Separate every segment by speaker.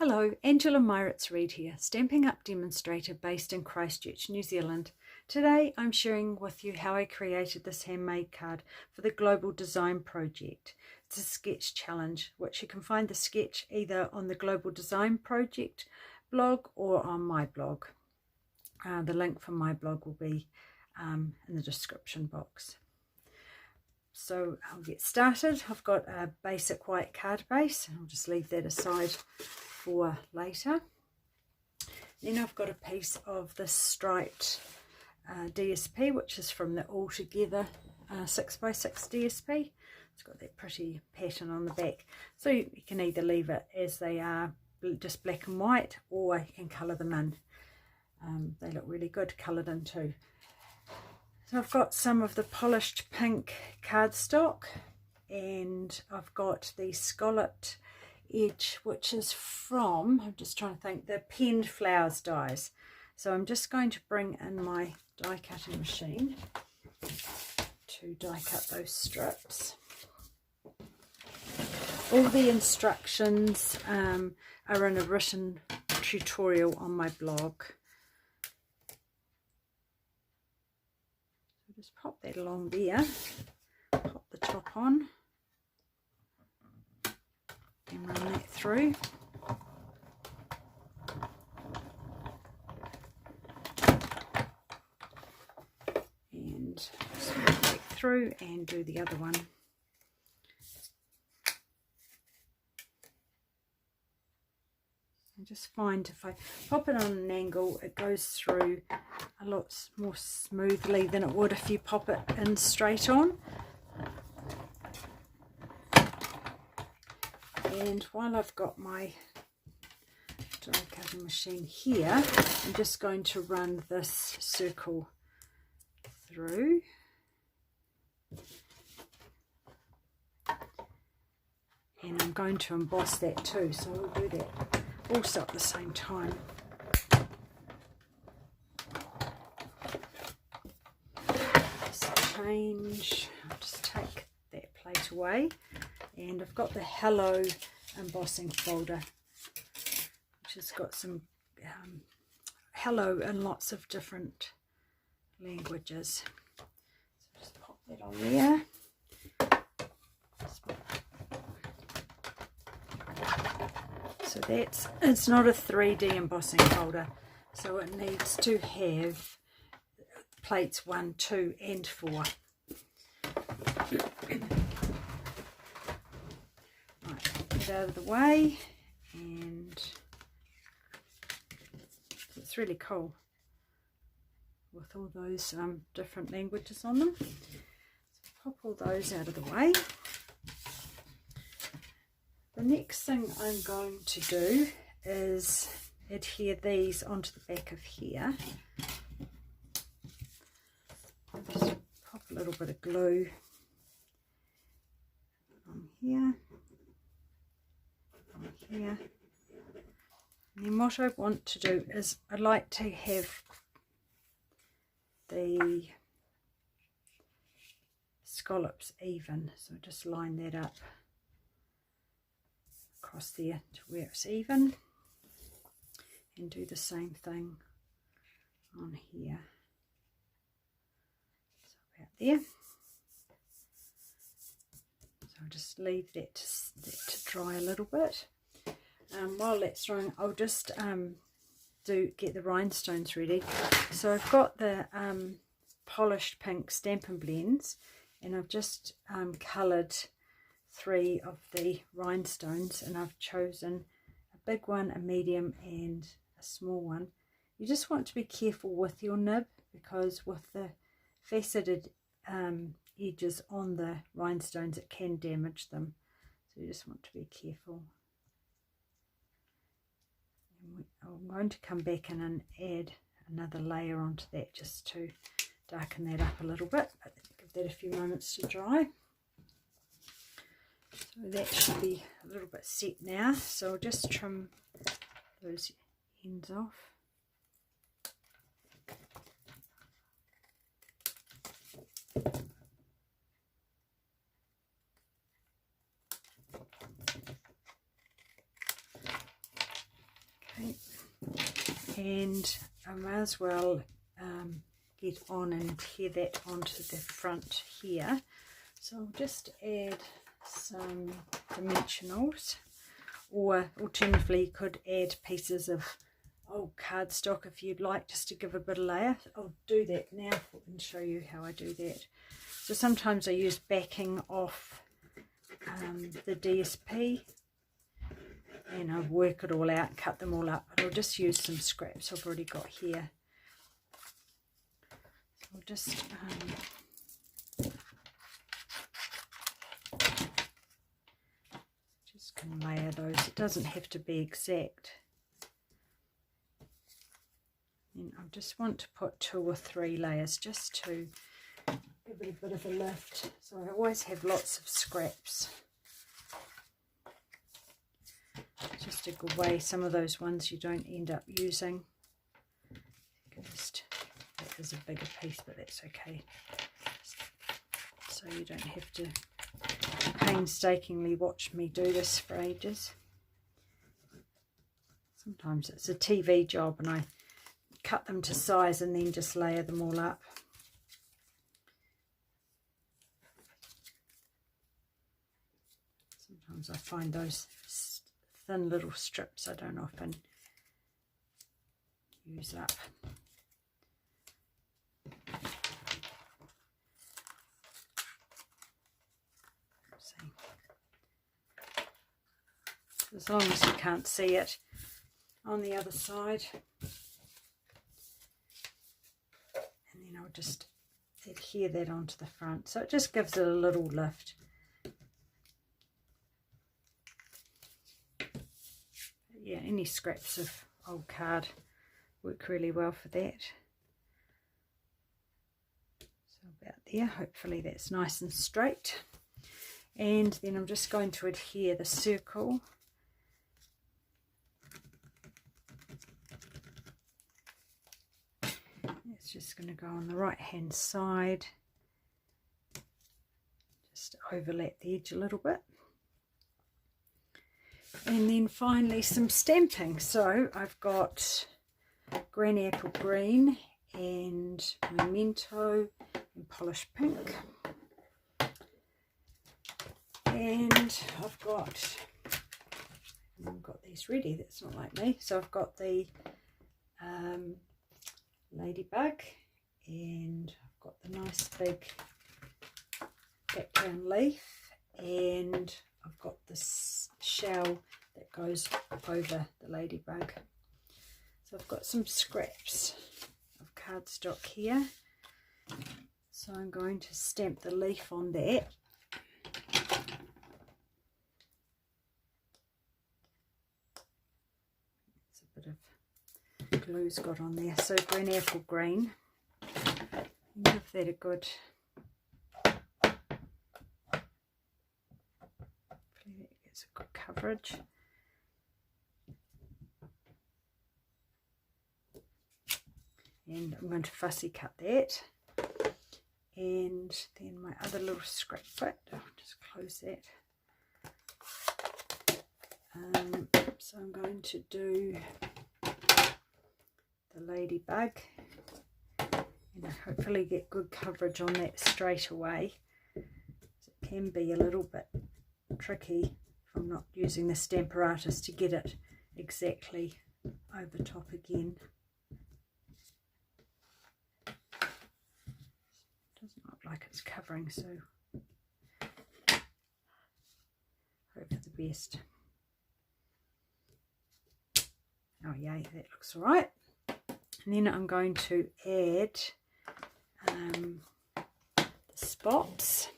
Speaker 1: Hello, Angela Meiritz-Reid here, Stampin' Up demonstrator based in Christchurch, New Zealand. Today I'm sharing with you how I created this handmade card for the Global Design Project. It's a sketch challenge, which you can find the sketch either on the Global Design Project blog or on my blog. The link for my blog will be in the description box. So I'll get started. I've got a basic white card base. I'll just leave that aside for later. Then I've got a piece of this striped DSP, which is from the All Together 6x6 DSP. It's got that pretty pattern on the back, so you can either leave it as they are, just black and white, or you can colour them in. They look really good coloured in too. So I've got some of the polished pink cardstock, and I've got the scalloped edge, which is from, I'm just trying to think, the Penned Flowers dies. So I'm just going to bring in my die cutting machine to die cut those strips. All the instructions are in a written tutorial on my blog. So just pop that along there, pop the top on, and run that through. And just run that through and do the other one. And just find if I pop it on an angle, it goes through a lot more smoothly than it would if you pop it in straight on. And while I've got my die cutting machine here, I'm just going to run this circle through. And I'm going to emboss that too, so we'll do that also at the same time. Just change, I'll just take that plate away. And I've got the Hello embossing folder, which has got some hello in lots of different languages. So just pop that on there. So it's not a 3D embossing folder, so it needs to have plates 1, 2 and 4. Out of the way, and it's really cool with all those different languages on them. So pop all those out of the way. The next thing I'm going to do is adhere these onto the back of here. Just pop a little bit of glue on here. Here. And then what I want to do is I like to have the scallops even, so just line that up across there to where it's even, and do the same thing on here, so about there. So I'll just leave that to dry a little bit. While that's drying, I'll just get the rhinestones ready. So I've got the polished pink Stampin' blends, and I've just coloured 3 of the rhinestones, and I've chosen a big one, a medium and a small one. You just want to be careful with your nib, because with the faceted edges on the rhinestones it can damage them, so you just want to be careful. I'm going to come back in and add another layer onto that just to darken that up a little bit, but give that a few moments to dry. So that should be a little bit set now, so I'll just trim those ends off. and I may as well get on and adhere that onto the front here. So I'll just add some dimensionals, or alternatively you could add pieces of old cardstock if you'd like, just to give a bit of layer. I'll do that now and show you how I do that. So sometimes I use backing off the DSP, and I work it all out, cut them all up, but I'll just use some scraps I've already got here. So I'll just can layer those. It doesn't have to be exact. And I just want to put 2 or 3 layers just to give it a bit of a lift. So I always have lots of scraps, just to give away some of those ones you don't end up using. Just, that is a bigger piece, but that's okay. So you don't have to painstakingly watch me do this for ages. Sometimes it's a TV job and I cut them to size and then just layer them all up. Sometimes I find those thin little strips I don't often use up. As long as you can't see it on the other side. And then I'll just adhere that onto the front, so it just gives it a little lift. Yeah, any scraps of old card work really well for that. So about there, hopefully that's nice and straight. And then I'm just going to adhere the circle . It's just going to go on the right hand side, just overlap the edge a little bit. And then finally some stamping. So I've got Granny Apple Green and Memento and Polished Pink. And I've got these ready, that's not like me. So I've got the Ladybug, and I've got the nice big background leaf, and I've got this shell that goes over the Ladybug. So I've got some scraps of cardstock here, so I'm going to stamp the leaf on that. It's a bit of glue's got on there. So Granny Apple Green, give that a good, hopefully that gets a good coverage. And I'm going to fussy cut that. And then my other little scrap bit, I'll just close that. So I'm going to do the Ladybug, and I hopefully get good coverage on that straight away. It can be a little bit tricky if I'm not using the Stamparatus to get it exactly over top again. Doesn't look like it's covering, so hope for the best. Oh yay, that looks all right. And then I'm going to add the spots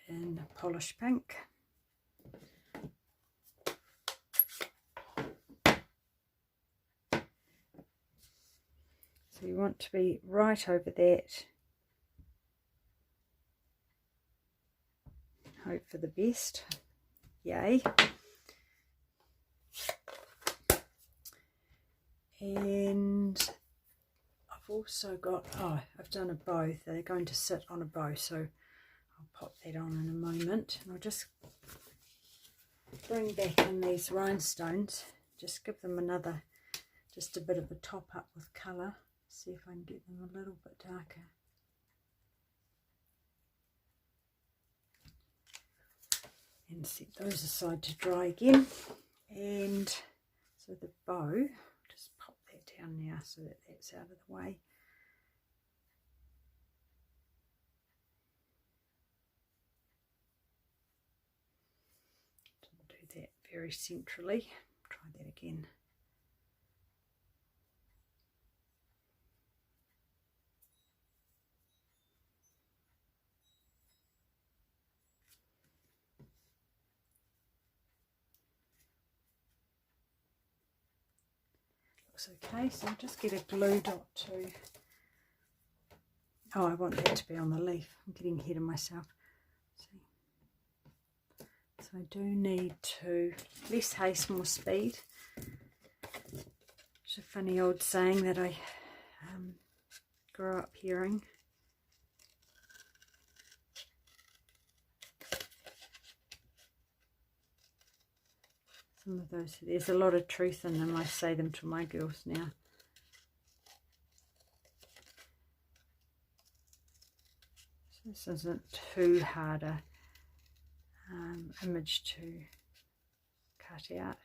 Speaker 1: in Polished Pink. So you want to be right over that. Hope for the best. Yay. And I've also got, oh, I've done a bow. They're going to sit on a bow, so I'll pop that on in a moment. And I'll just bring back in these rhinestones, just give them just a bit of a top up with colour. See if I can get them a little bit darker. And set those aside to dry again. And so the bow, just pop that down now so that that's out of the way. Didn't do that very centrally. Try that again. Looks okay, so I'll just get a glue dot too. Oh, I want that to be on the leaf. I'm getting ahead of myself. See? So I do need to, less haste, more speed. It's a funny old saying that I grew up hearing. Some of those, there's a lot of truth in them. I say them to my girls now. So this isn't too hard a image to cut out.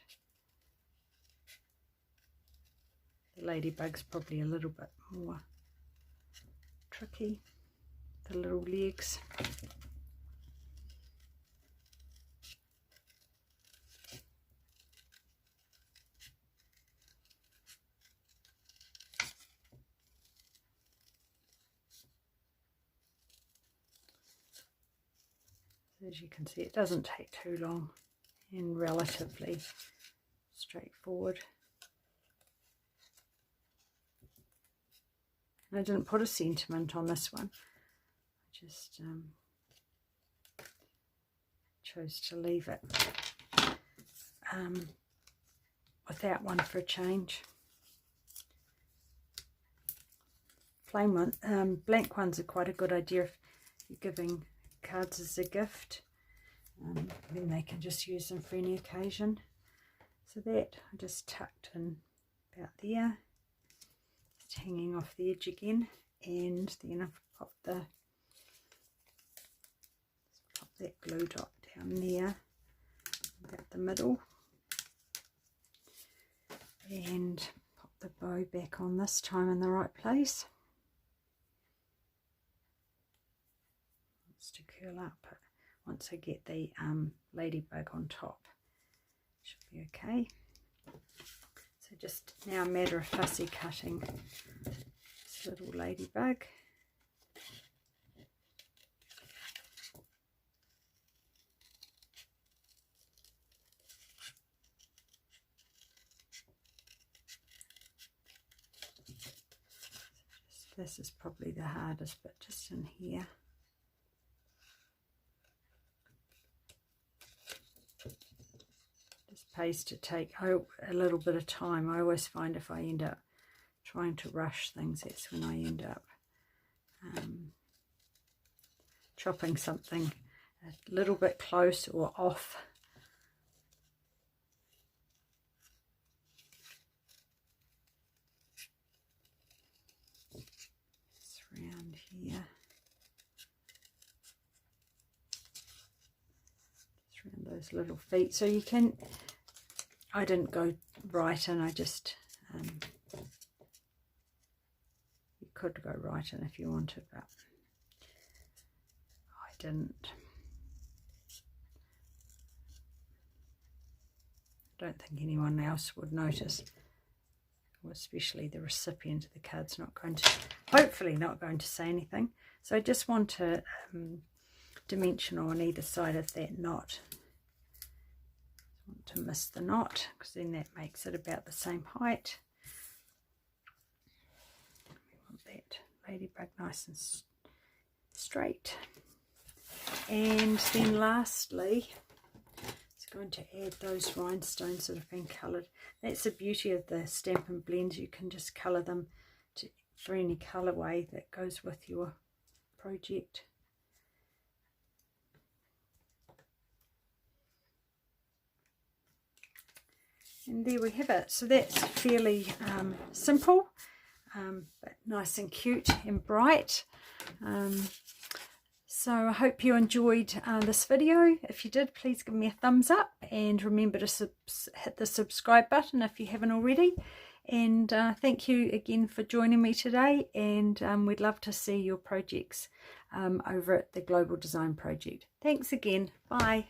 Speaker 1: The ladybug's probably a little bit more tricky, the little legs. As you can see, it doesn't take too long and relatively straightforward. And I didn't put a sentiment on this one. I just chose to leave it without one for a change. Plain one, blank ones are quite a good idea if you're giving cards as a gift, then they can just use them for any occasion. So that I just tucked in about there, just hanging off the edge again, and then I've pop that glue dot down there about the middle, and pop the bow back on this time in the right place. To curl up once I get the ladybug on top, should be okay. So just now a matter of fussy cutting this little ladybug. This is probably the hardest bit, just in here. Pays to take a little bit of time. I always find if I end up trying to rush things, that's when I end up chopping something a little bit close or off. Just around here. Just around those little feet. So you can, I didn't go right in, I just, you could go right in if you wanted, but I didn't. I don't think anyone else would notice, or especially the recipient of the card's not going to, hopefully not going to say anything. So I just want a dimensional on either side of that knot. To miss the knot, because then that makes it about the same height. We want that ladybug nice and straight. And then lastly, it's going to add those rhinestones that have been coloured. That's the beauty of the Stampin' blends. You can just colour them for any colourway that goes with your project. And there we have it. So that's fairly simple, but nice and cute and bright. So I hope you enjoyed this video. If you did, please give me a thumbs up, and remember to hit the subscribe button if you haven't already. And thank you again for joining me today, and we'd love to see your projects over at the Global Design Project. Thanks again. Bye.